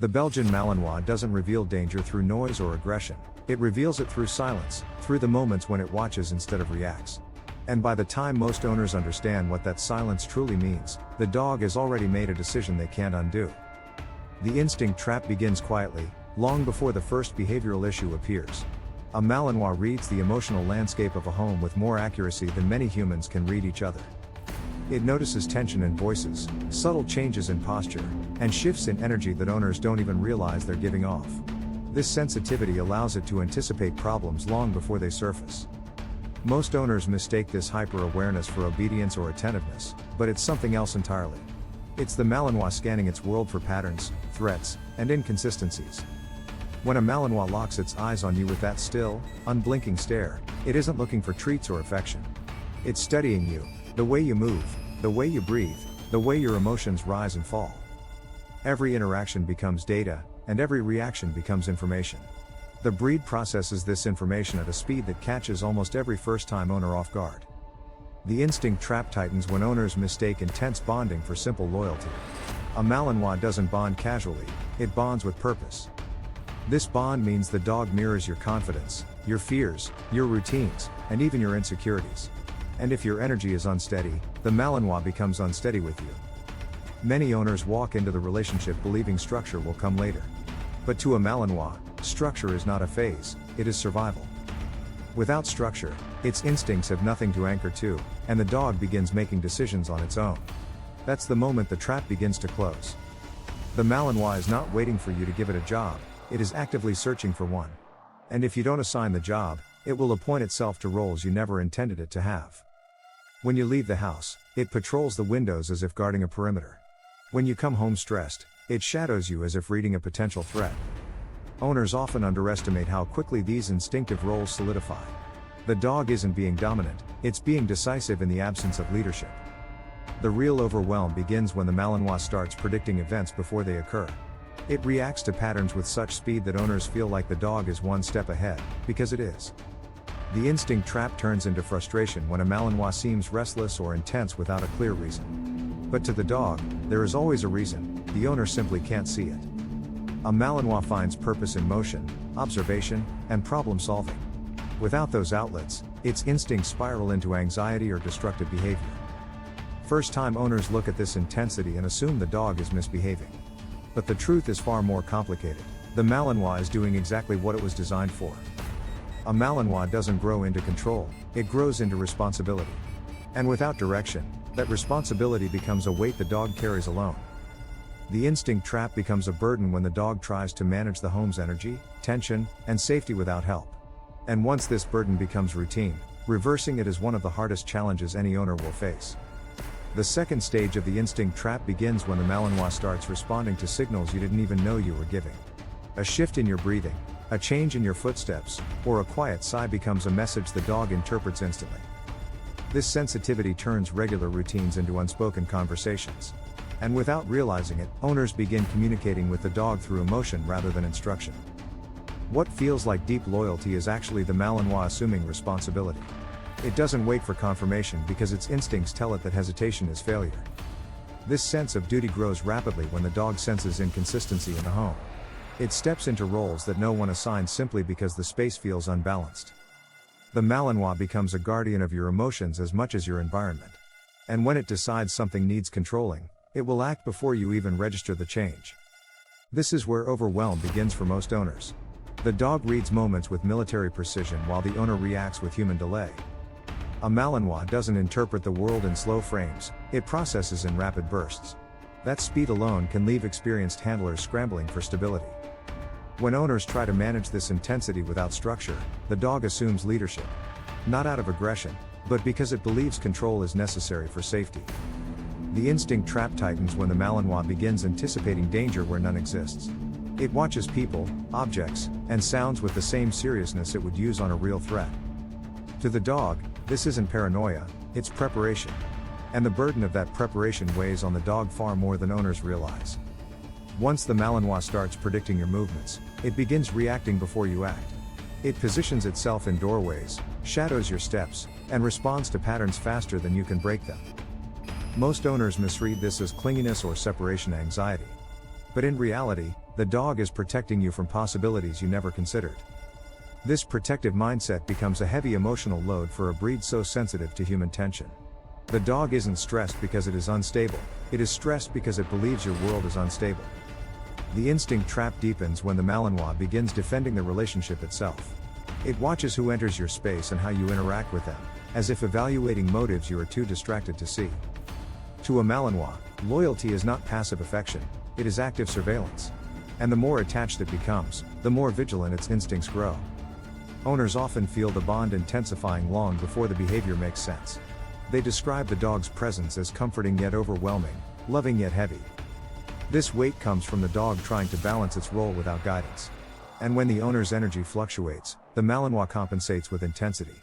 The Belgian Malinois doesn't reveal danger through noise or aggression, it reveals it through silence, through the moments when it watches instead of reacts. And by the time most owners understand what that silence truly means, the dog has already made a decision they can't undo. The instinct trap begins quietly, long before the first behavioral issue appears. A Malinois reads the emotional landscape of a home with more accuracy than many humans can read each other. It notices tension in voices, subtle changes in posture, and shifts in energy that owners don't even realize they're giving off. This sensitivity allows it to anticipate problems long before they surface. Most owners mistake this hyper-awareness for obedience or attentiveness, but it's something else entirely. It's the Malinois scanning its world for patterns, threats, and inconsistencies. When a Malinois locks its eyes on you with that still, unblinking stare, it isn't looking for treats or affection. It's studying you, the way you move, the way you breathe, the way your emotions rise and fall. Every interaction becomes data, and every reaction becomes information. The breed processes this information at a speed that catches almost every first-time owner off guard. The instinct trap tightens when owners mistake intense bonding for simple loyalty. A Malinois doesn't bond casually, it bonds with purpose. This bond means the dog mirrors your confidence, your fears, your routines, and even your insecurities. And if your energy is unsteady, the Malinois becomes unsteady with you. Many owners walk into the relationship believing structure will come later. But to a Malinois, structure is not a phase, it is survival. Without structure, its instincts have nothing to anchor to, and the dog begins making decisions on its own. That's the moment the trap begins to close. The Malinois is not waiting for you to give it a job, it is actively searching for one. And if you don't assign the job, it will appoint itself to roles you never intended it to have. When you leave the house, it patrols the windows as if guarding a perimeter. When you come home stressed, it shadows you as if reading a potential threat. Owners often underestimate how quickly these instinctive roles solidify. The dog isn't being dominant, it's being decisive in the absence of leadership. The real overwhelm begins when the Malinois starts predicting events before they occur. It reacts to patterns with such speed that owners feel like the dog is one step ahead, because it is. The instinct trap turns into frustration when a Malinois seems restless or intense without a clear reason. But to the dog, there is always a reason, the owner simply can't see it. A Malinois finds purpose in motion, observation, and problem solving. Without those outlets, its instincts spiral into anxiety or destructive behavior. First-time owners look at this intensity and assume the dog is misbehaving. But the truth is far more complicated. The Malinois is doing exactly what it was designed for. A Malinois doesn't grow into control, it grows into responsibility. And without direction, that responsibility becomes a weight the dog carries alone. The instinct trap becomes a burden when the dog tries to manage the home's energy, tension, and safety without help. And once this burden becomes routine, reversing it is one of the hardest challenges any owner will face. The second stage of the instinct trap begins when the Malinois starts responding to signals you didn't even know you were giving. A shift in your breathing, a change in your footsteps, or a quiet sigh becomes a message the dog interprets instantly. This sensitivity turns regular routines into unspoken conversations. And without realizing it, owners begin communicating with the dog through emotion rather than instruction. What feels like deep loyalty is actually the Malinois assuming responsibility. It doesn't wait for confirmation because its instincts tell it that hesitation is failure. This sense of duty grows rapidly when the dog senses inconsistency in the home. It steps into roles that no one assigns simply because the space feels unbalanced. The Malinois becomes a guardian of your emotions as much as your environment. And when it decides something needs controlling, it will act before you even register the change. This is where overwhelm begins for most owners. The dog reads moments with military precision while the owner reacts with human delay. A Malinois doesn't interpret the world in slow frames, it processes in rapid bursts. That speed alone can leave experienced handlers scrambling for stability. When owners try to manage this intensity without structure, the dog assumes leadership. Not out of aggression, but because it believes control is necessary for safety. The instinct trap tightens when the Malinois begins anticipating danger where none exists. It watches people, objects, and sounds with the same seriousness it would use on a real threat. To the dog, this isn't paranoia, it's preparation. And the burden of that preparation weighs on the dog far more than owners realize. Once the Malinois starts predicting your movements, it begins reacting before you act. It positions itself in doorways, shadows your steps, and responds to patterns faster than you can break them. Most owners misread this as clinginess or separation anxiety. But in reality, the dog is protecting you from possibilities you never considered. This protective mindset becomes a heavy emotional load for a breed so sensitive to human tension. The dog isn't stressed because it is unstable, it is stressed because it believes your world is unstable. The instinct trap deepens when the Malinois begins defending the relationship itself. It watches who enters your space and how you interact with them, as if evaluating motives you are too distracted to see. To a Malinois, loyalty is not passive affection, it is active surveillance. And the more attached it becomes, the more vigilant its instincts grow. Owners often feel the bond intensifying long before the behavior makes sense. They describe the dog's presence as comforting yet overwhelming, loving yet heavy. This weight comes from the dog trying to balance its role without guidance. And when the owner's energy fluctuates, the Malinois compensates with intensity.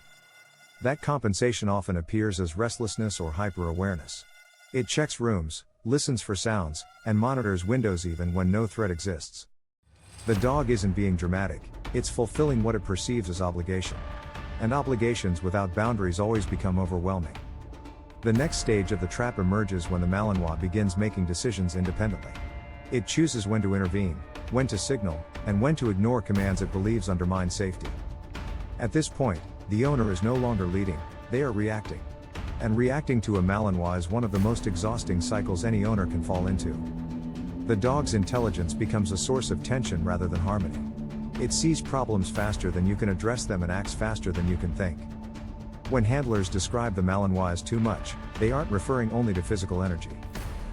That compensation often appears as restlessness or hyper-awareness. It checks rooms, listens for sounds, and monitors windows even when no threat exists. The dog isn't being dramatic, it's fulfilling what it perceives as obligation. And obligations without boundaries always become overwhelming. The next stage of the trap emerges when the Malinois begins making decisions independently. It chooses when to intervene, when to signal, and when to ignore commands it believes undermine safety. At this point, the owner is no longer leading, they are reacting. And reacting to a Malinois is one of the most exhausting cycles any owner can fall into. The dog's intelligence becomes a source of tension rather than harmony. It sees problems faster than you can address them and acts faster than you can think. When handlers describe the Malinois as too much, they aren't referring only to physical energy.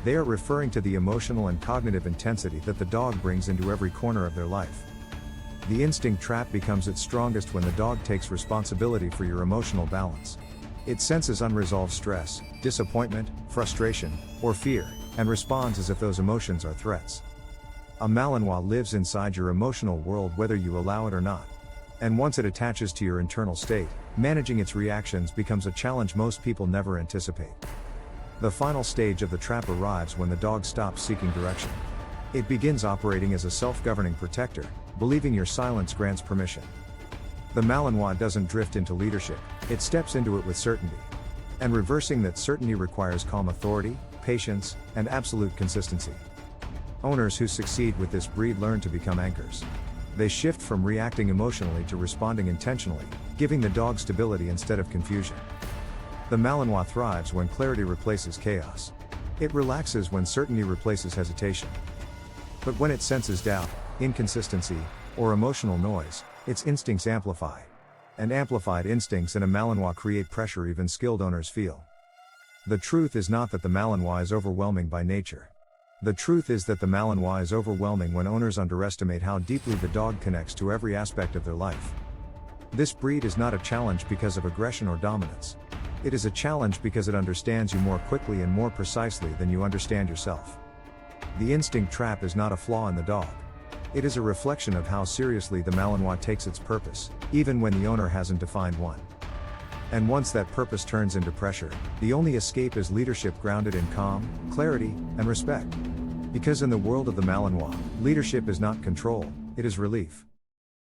They are referring to the emotional and cognitive intensity that the dog brings into every corner of their life. The instinct trap becomes its strongest when the dog takes responsibility for your emotional balance. It senses unresolved stress, disappointment, frustration, or fear, and responds as if those emotions are threats. A Malinois lives inside your emotional world whether you allow it or not. And once it attaches to your internal state, managing its reactions becomes a challenge most people never anticipate. The final stage of the trap arrives when the dog stops seeking direction. It begins operating as a self-governing protector, believing your silence grants permission. The Malinois doesn't drift into leadership, it steps into it with certainty. And reversing that certainty requires calm authority, patience, and absolute consistency. Owners who succeed with this breed learn to become anchors. They shift from reacting emotionally to responding intentionally, giving the dog stability instead of confusion. The Malinois thrives when clarity replaces chaos. It relaxes when certainty replaces hesitation. But when it senses doubt, inconsistency, or emotional noise, its instincts amplify. And amplified instincts in a Malinois create pressure even skilled owners feel. The truth is not that the Malinois is overwhelming by nature. The truth is that the Malinois is overwhelming when owners underestimate how deeply the dog connects to every aspect of their life. This breed is not a challenge because of aggression or dominance. It is a challenge because it understands you more quickly and more precisely than you understand yourself. The instinct trap is not a flaw in the dog. It is a reflection of how seriously the Malinois takes its purpose, even when the owner hasn't defined one. And once that purpose turns into pressure, the only escape is leadership grounded in calm, clarity, and respect. Because in the world of the Malinois, leadership is not control, it is relief.